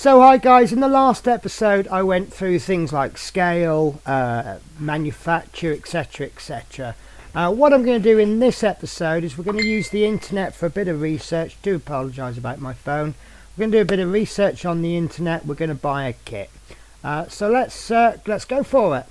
So hi guys, in the last episode I went through things like scale, manufacture, etc, etc. What I'm going to do in this episode is we're going to use the internet for a bit of research. Do apologise about my phone. We're going to do a bit of research on the internet. We're going to buy a kit. So let's go for it.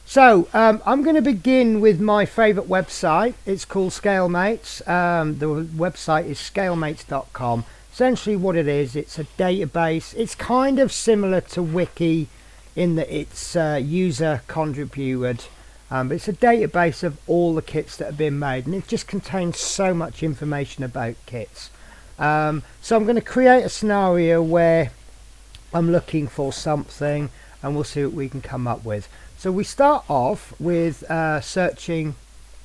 So I'm going to begin with my favourite website. It's called Scalemates. The website is scalemates.com. Essentially what it is, it's a database. It's kind of similar to Wiki in that it's user contributed, but it's a database of all the kits that have been made, and it just contains so much information about kits. So I'm going to create a scenario where I'm looking for something and we'll see what we can come up with. So we start off with searching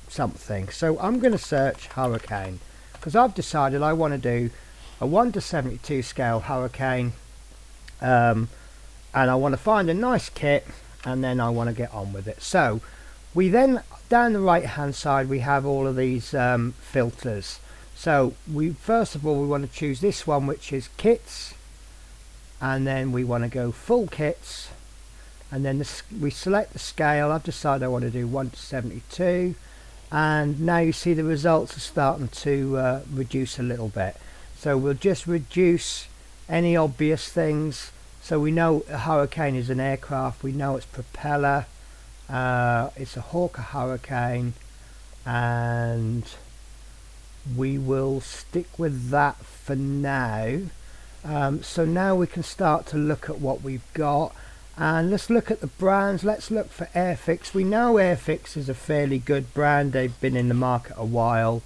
something. So I'm going to search hurricane because I've decided I want to do a 1:72 scale hurricane, and I want to find a nice kit and then I want to get on with it. So we then, down the right hand side, we have all of these filters. So we first of all we want to choose this one, which is kits, and then we want to go full kits, and then we select the scale. I've decided I want to do 1:72, and now you see the results are starting to reduce a little bit. So we'll just reduce any obvious things. So we know a hurricane is an aircraft, we know it's propeller, it's a Hawker Hurricane, and we will stick with that for now. So now we can start to look at what we've got, and let's look at the brands. Let's look for Airfix. We know Airfix is a fairly good brand, they've been in the market a while.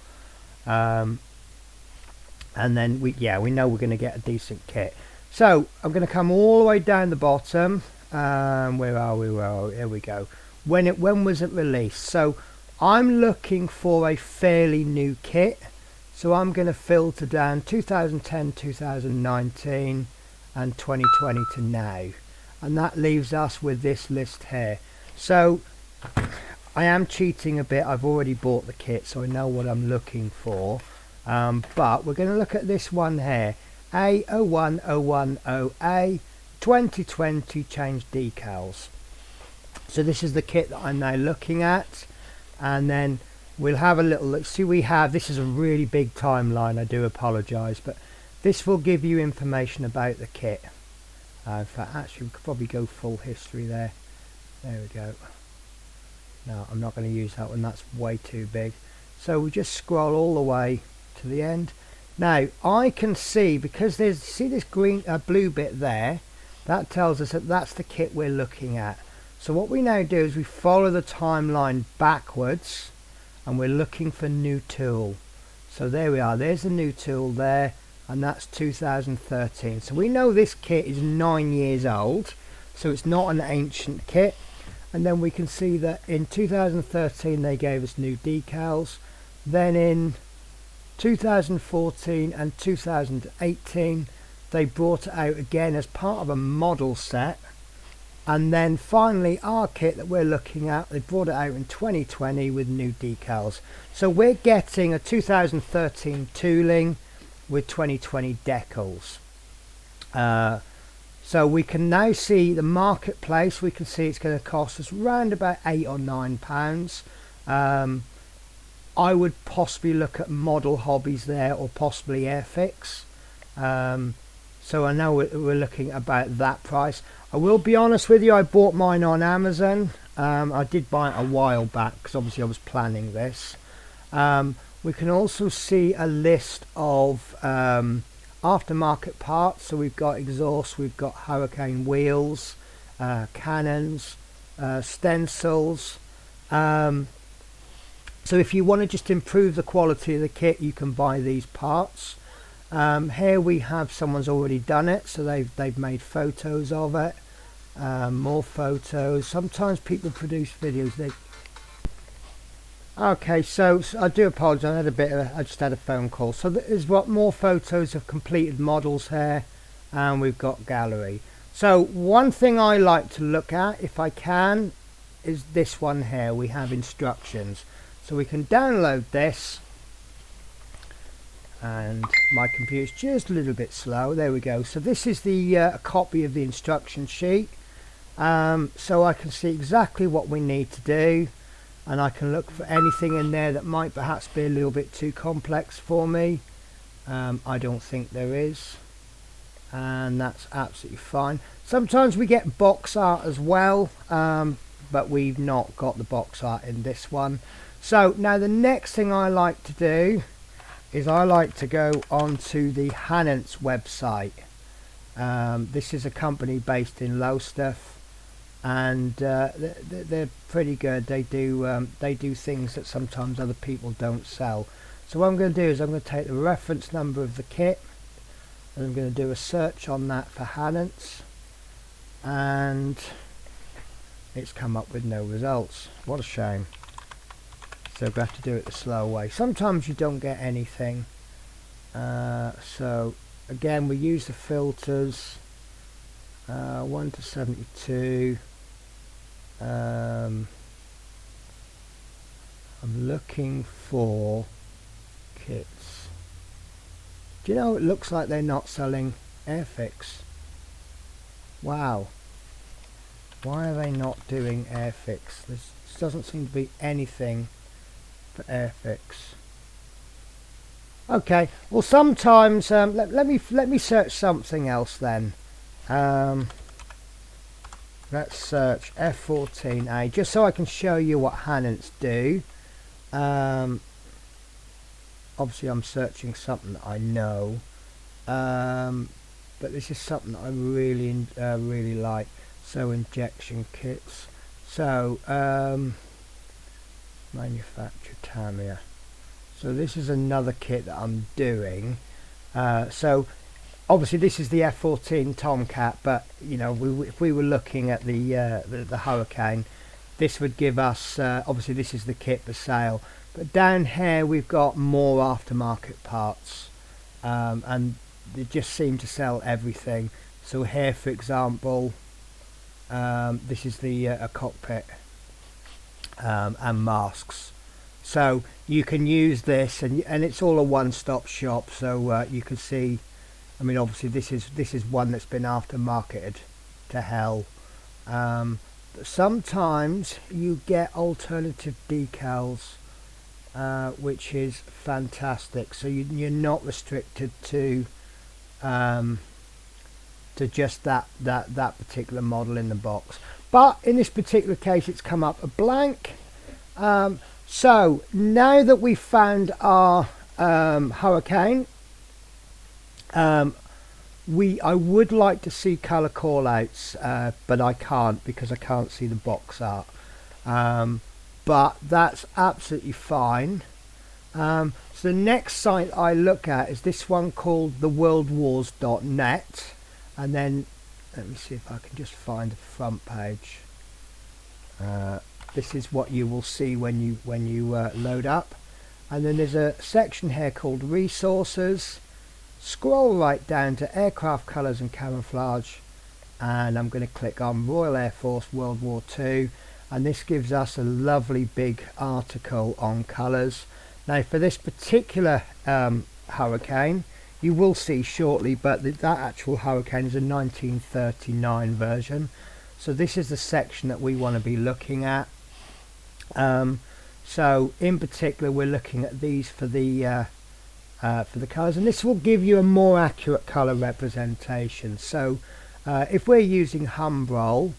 And then we know we're going to get a decent kit. So I'm going to come all the way down the bottom. Where are we? Here we go. When was it released? So I'm looking for a fairly new kit. So I'm going to filter down 2010, 2019, and 2020 to now, and that leaves us with this list here. So I am cheating a bit. I've already bought the kit, so I know what I'm looking for. But we're going to look at this one here, A01010A 2020 change decals. So this is the kit that I'm now looking at, and then we'll have a little look. See, this is a really big timeline, I do apologise, but this will give you information about the kit. In fact, actually we could probably go full history there. There we go. No, I'm not going to use that one, that's way too big. So we just scroll all the way to the end. Now I can see, because see this blue bit there, that tells us that that's the kit we're looking at. So what we now do is we follow the timeline backwards, and we're looking for new tool. So there we are, there's the new tool there, and that's 2013. So we know this kit is 9 years old, so it's not an ancient kit. And then we can see that in 2013 they gave us new decals. Then in 2014 and 2018 they brought it out again as part of a model set, and then finally our kit that we're looking at, they brought it out in 2020 with new decals. So we're getting a 2013 tooling with 2020 decals. So we can now see the marketplace. We can see it's going to cost us around about £8 or £9. I would possibly look at Model Hobbies there, or possibly Airfix. So I know we're looking at about that price. I will be honest with you, I bought mine on Amazon. I did buy it a while back because obviously I was planning this. We can also see a list of aftermarket parts. So we've got exhaust, we've got Hurricane wheels, cannons, stencils. So if you want to just improve the quality of the kit, you can buy these parts. Here we have someone's already done it, so they've made photos of it. More photos. Sometimes people produce videos. Okay, so I do apologise. I just had a phone call. So there's more photos of completed models here, and we've got gallery. So one thing I like to look at, if I can, is this one here. We have instructions. So we can download this, and my computer's just a little bit slow. There we go. So this is the a copy of the instruction sheet, so I can see exactly what we need to do, and I can look for anything in there that might perhaps be a little bit too complex for me. I don't think there is, and that's absolutely fine. Sometimes we get box art as well, but we've not got the box art in this one. So now the next thing I like to do is I like to go onto the Scalemates website. This is a company based in Lowestoft, and they're pretty good. They do things that sometimes other people don't sell. So what I'm going to do is I'm going to take the reference number of the kit, and I'm going to do a search on that for Scalemates, and it's come up with no results. What a shame. So we have to do it the slow way. Sometimes you don't get anything. So again, we use the filters 1 to 72. I'm looking for kits. Do you know, it looks like they're not selling Airfix. Wow. Why are they not doing Airfix? There doesn't seem to be anything for Airfix. Okay, well sometimes let me search something else then. Let's search F14A just so I can show you what Scalemates do. Obviously I'm searching something that I know, but this is something that I really like. So injection kits. So manufactured Tamiya. So this is another kit that I'm doing. So obviously this is the F14 Tomcat, but you know, if we were looking at the Hurricane, this would give us obviously this is the kit for sale, but down here we've got more aftermarket parts, and they just seem to sell everything. So here, for example, this is the a cockpit and masks. So you can use this, and it's all a one-stop shop. So you can see, I mean, obviously this is one that's been aftermarketed to hell. But sometimes you get alternative decals, which is fantastic. So you're not restricted to just that particular model in the box. But in this particular case, it's come up a blank. So now that we've found our Hurricane, I would like to see color callouts, but I can't because I can't see the box art. But that's absolutely fine. So the next site I look at is this one called theworldwars.net, and then let me see if I can just find the front page. This is what you will see when you load up, and then there's a section here called resources. Scroll right down to aircraft colors and camouflage, and I'm going to click on Royal Air Force World War II, and this gives us a lovely big article on colors. Now for this particular Hurricane, you will see shortly, but that actual Hurricane is a 1939 version. So this is the section that we want to be looking at. So in particular we're looking at these for the colours, and this will give you a more accurate colour representation. So if we're using Humbrol,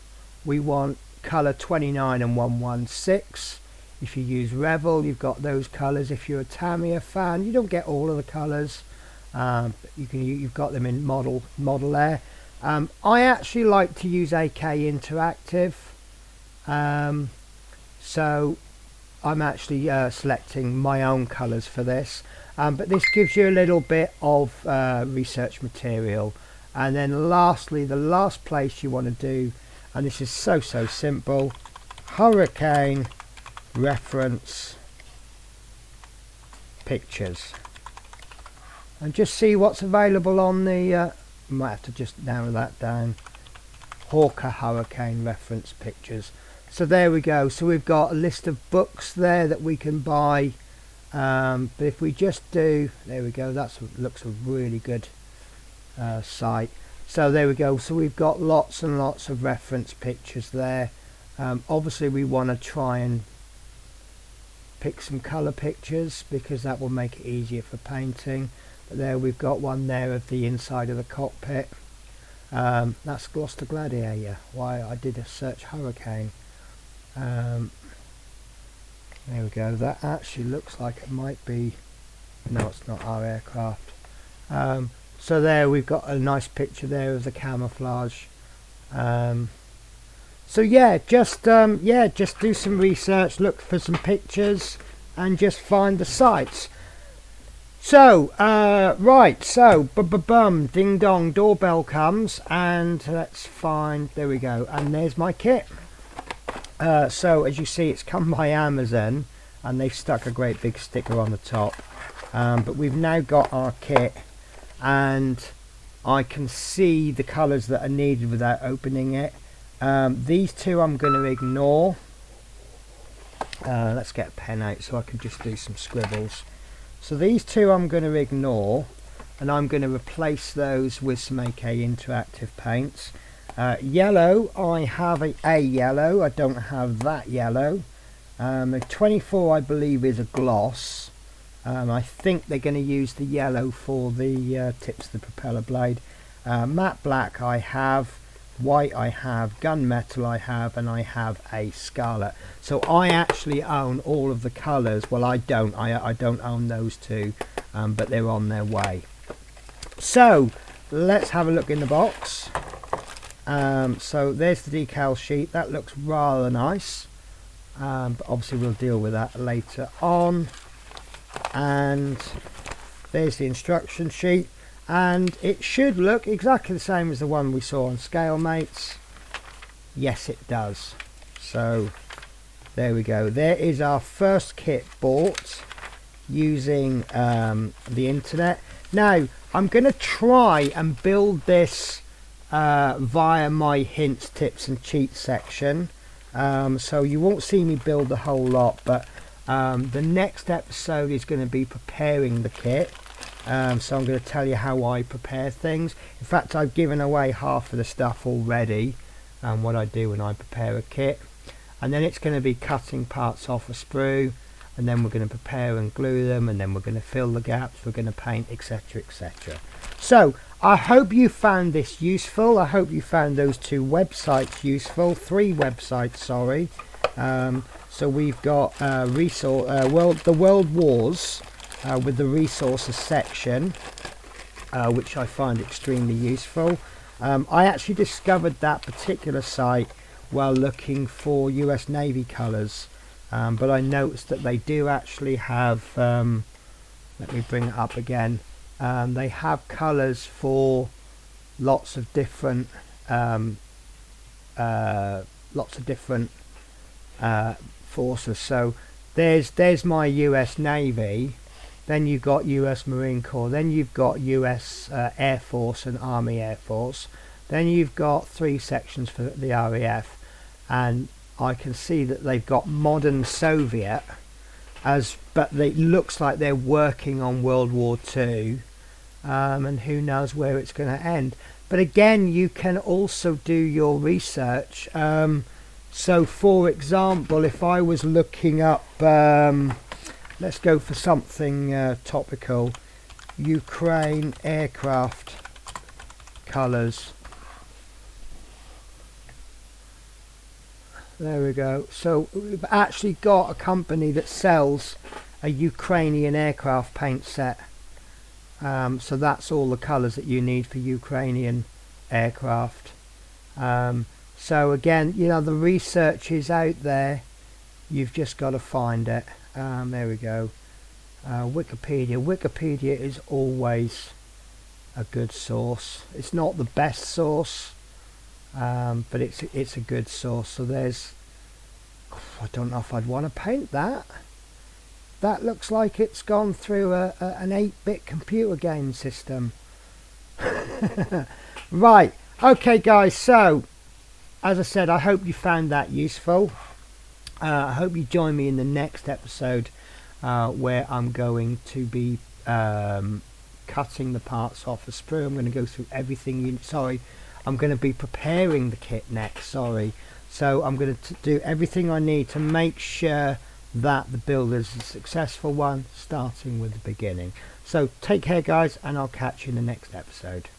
we want colour 29 and 116. If you use Revel, you've got those colours. If you're a Tamiya fan, you don't get all of the colours. You've got them in model there. I actually like to use AK Interactive, so I'm actually selecting my own colours for this, but this gives you a little bit of research material. And then lastly, the last place you want to do, and this is so simple, Hurricane reference pictures, and just see what's available on the might have to just narrow that down, Hawker Hurricane reference pictures. So there we go. So we've got a list of books there that we can buy But if we just do, there we go, that looks a really good site. So there we go, so we've got lots and lots of reference pictures there. Obviously we want to try and pick some color pictures because that will make it easier for painting. But there we've got one there of the inside of the cockpit. That's Gloucester Gladiator. Why, I did a search hurricane. There we go, that actually looks like it might be, no, it's not our aircraft. So there we've got a nice picture there of the camouflage. So yeah, just do some research, look for some pictures, and just find the sites. So right, so bum, ding dong, doorbell comes, and let's find. There we go, and there's my kit. So as you see, it's come by Amazon, and they've stuck a great big sticker on the top. But we've now got our kit, and I can see the colours that are needed without opening it. These two I'm going to ignore. Let's get a pen out so I can just do some scribbles. So these two I'm going to ignore, and I'm going to replace those with some AK Interactive paints. Yellow, I have a yellow, I don't have that yellow. The 24 I believe is a gloss. I think they're going to use the yellow for the tips of the propeller blade. Matte black I have, white I have, gunmetal I have, and I have a scarlet. So I actually own all of the colours. Well, I don't own those two, but they're on their way. So let's have a look in the box. So there's the decal sheet. That looks rather nice, but obviously we'll deal with that later on. And there's the instruction sheet, and it should look exactly the same as the one we saw on Scalemates. Yes, it does. So there we go, there is our first kit bought using the internet. Now I'm going to try and build this via my hints, tips and cheats section, so you won't see me build a whole lot, but the next episode is going to be preparing the kit. So I'm going to tell you how I prepare things. In fact, I've given away half of the stuff already, and what I do when I prepare a kit. And then it's going to be cutting parts off a sprue, and then we're going to prepare and glue them, and then we're going to fill the gaps, we're going to paint, etc, etc. So I hope you found this useful. I hope you found those two websites useful. 3 websites, sorry. So we've got the World Wars with the resources section, which I find extremely useful. I actually discovered that particular site while looking for US Navy colours, but I noticed that they do actually have, let me bring it up again, they have colours for lots of different forces. So there's my US Navy, then you've got US Marine Corps, then you've got US Air Force and Army Air Force, then you've got 3 sections for the RAF, and I can see that they've got modern Soviet but it looks like they're working on World War II, and who knows where it's going to end. But again, you can also do your research. So for example, if I was looking up, let's go for something topical, Ukraine aircraft colours. There we go. So we've actually got a company that sells a Ukrainian aircraft paint set. So that's all the colours that you need for Ukrainian aircraft. So again, you know, the research is out there. You've just got to find it. There we go. Wikipedia. Wikipedia is always a good source. It's not the best source, but it's a good source. So there's, I don't know if I'd want to paint that. That looks like it's gone through an 8-bit computer game system. Right, okay guys, so as I said, I hope you found that useful. I hope you join me in the next episode where I'm going to be cutting the parts off a sprue. I'm going to go through everything. I'm going to be preparing the kit next. So I'm going to do everything I need to make sure that the build is a successful one, starting with the beginning. So take care, guys, and I'll catch you in the next episode.